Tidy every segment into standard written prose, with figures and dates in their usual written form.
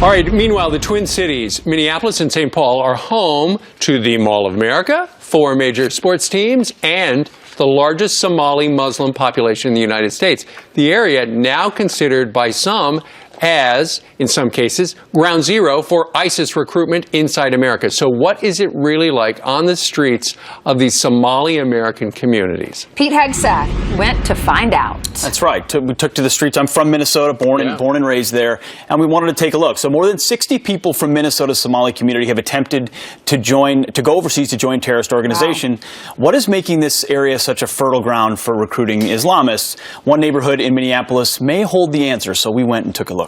All right, meanwhile, the Twin Cities, Minneapolis and St. Paul, are home to the Mall of America, 4 major sports teams, and the largest Somali Muslim population in the United States. The area now considered by some as, in some cases, ground zero for ISIS recruitment inside America. So what is it really like on the streets of these Somali-American communities? Pete Hegseth went to find out. That's right. We took to the streets. I'm from Minnesota, born and raised there, and we wanted to take a look. So more than 60 people from Minnesota's Somali community have attempted to go overseas to join terrorist organization. Wow. What is making this area such a fertile ground for recruiting Islamists? One neighborhood in Minneapolis may hold the answer, so we went and took a look.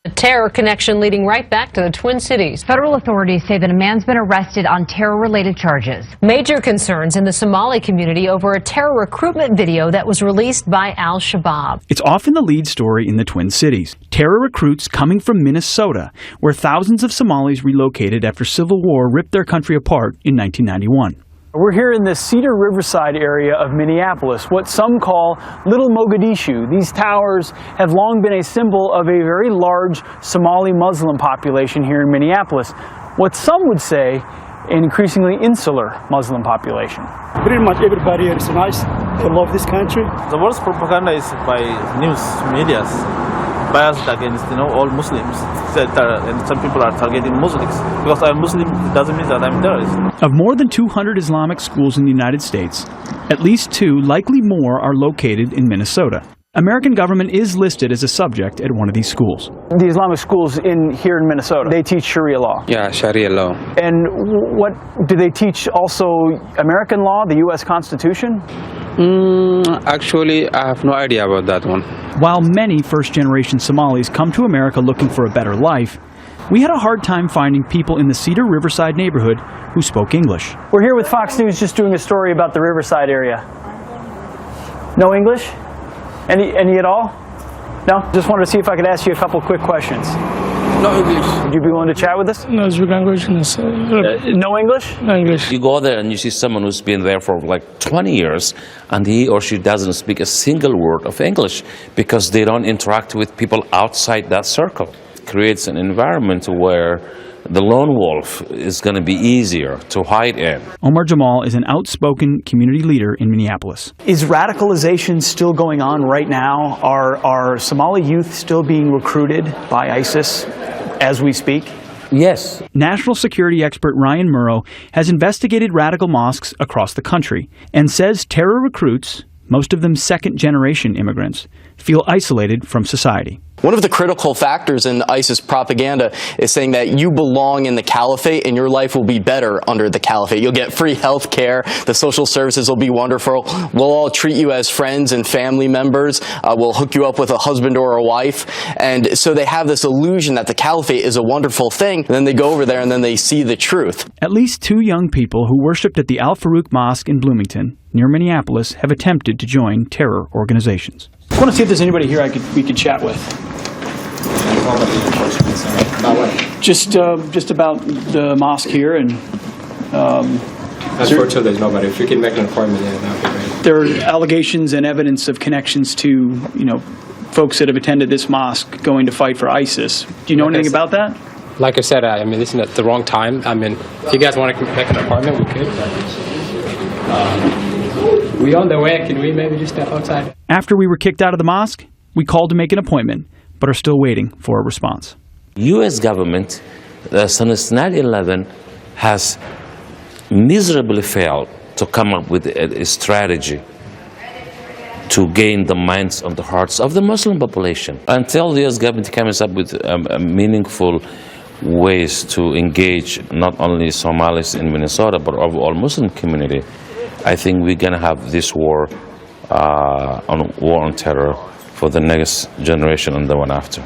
A terror connection leading right back to the Twin Cities. Federal authorities say that a man's been arrested on terror-related charges. Major concerns in the Somali community over a terror recruitment video that was released by Al-Shabaab. It's often the lead story in the Twin Cities. Terror recruits coming from Minnesota, where thousands of Somalis relocated after civil war ripped their country apart in 1991. We're here in the Cedar Riverside area of Minneapolis, what some call Little Mogadishu. These towers have long been a symbol of a very large Somali Muslim population here in Minneapolis. What some would say an increasingly insular Muslim population. Pretty much everybody here is nice. They love this country. The worst propaganda is by news medias, biased against all Muslims. And some people are targeting Muslims. Because I'm Muslim, it doesn't mean that I'm a terrorist. Of more than 200 Islamic schools in the United States, at least 2, likely more, are located in Minnesota. American government is listed as a subject at one of these schools. The Islamic schools here in Minnesota, they teach Sharia law. Yeah, Sharia law. And what do they teach? Also American law, the U.S. Constitution? Actually, I have no idea about that one. While many first-generation Somalis come to America looking for a better life, we had a hard time finding people in the Cedar Riverside neighborhood who spoke English. We're here with Fox News just doing a story about the Riverside area. No English? Any at all? No? Just wanted to see if I could ask you a couple quick questions. No English. Would you be willing to chat with us? No, speak English. No English? No English. You go there and you see someone who's been there for like 20 years and he or she doesn't speak a single word of English because they don't interact with people outside that circle. It creates an environment where the lone wolf is going to be easier to hide in. Omar Jamal is an outspoken community leader in Minneapolis. Is radicalization still going on right now? Are Somali youth still being recruited by ISIS as we speak? Yes. National security expert Ryan Mauro has investigated radical mosques across the country and says terror recruits, most of them second-generation immigrants, feel isolated from society. One of the critical factors in ISIS propaganda is saying that you belong in the caliphate and your life will be better under the caliphate. You'll get free health care, the social services will be wonderful, we'll all treat you as friends and family members, we'll hook you up with a husband or a wife. And so they have this illusion that the caliphate is a wonderful thing, and then they go over there and then they see the truth. At least 2 young people who worshipped at the Al-Farouk Mosque in Bloomington, near Minneapolis, have attempted to join terror organizations. I want to see if there's anybody here we could chat with. Just about the mosque here and. Unfortunately, there's nobody. If you can make an appointment, yeah, that would be great. There are allegations and evidence of connections to folks that have attended this mosque going to fight for ISIS. Do you know anything about that? Like I said, I mean, this is at the wrong time. I mean, if you guys want to make an appointment, we could. We on the way. Can we maybe just step outside? After we were kicked out of the mosque, we called to make an appointment, but are still waiting for a response. U.S. government, since 9/11, has miserably failed to come up with a strategy to gain the minds and the hearts of the Muslim population. Until the U.S. government comes up with meaningful ways to engage not only Somalis in Minnesota, but overall Muslim community, I think we're going to have this war on terror for the next generation and the one after.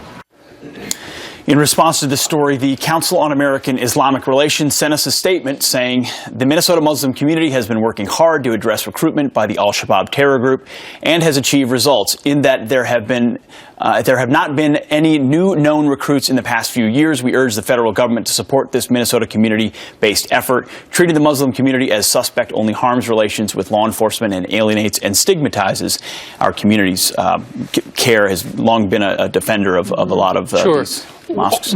In response to this story, the Council on American Islamic Relations sent us a statement saying the Minnesota Muslim community has been working hard to address recruitment by the Al-Shabaab terror group and has achieved results in that there have not been any new known recruits in the past few years. We urge the federal government to support this Minnesota community-based effort. Treating the Muslim community as suspect only harms relations with law enforcement and alienates and stigmatizes our communities. CAIR has long been a defender of a lot of these mosques.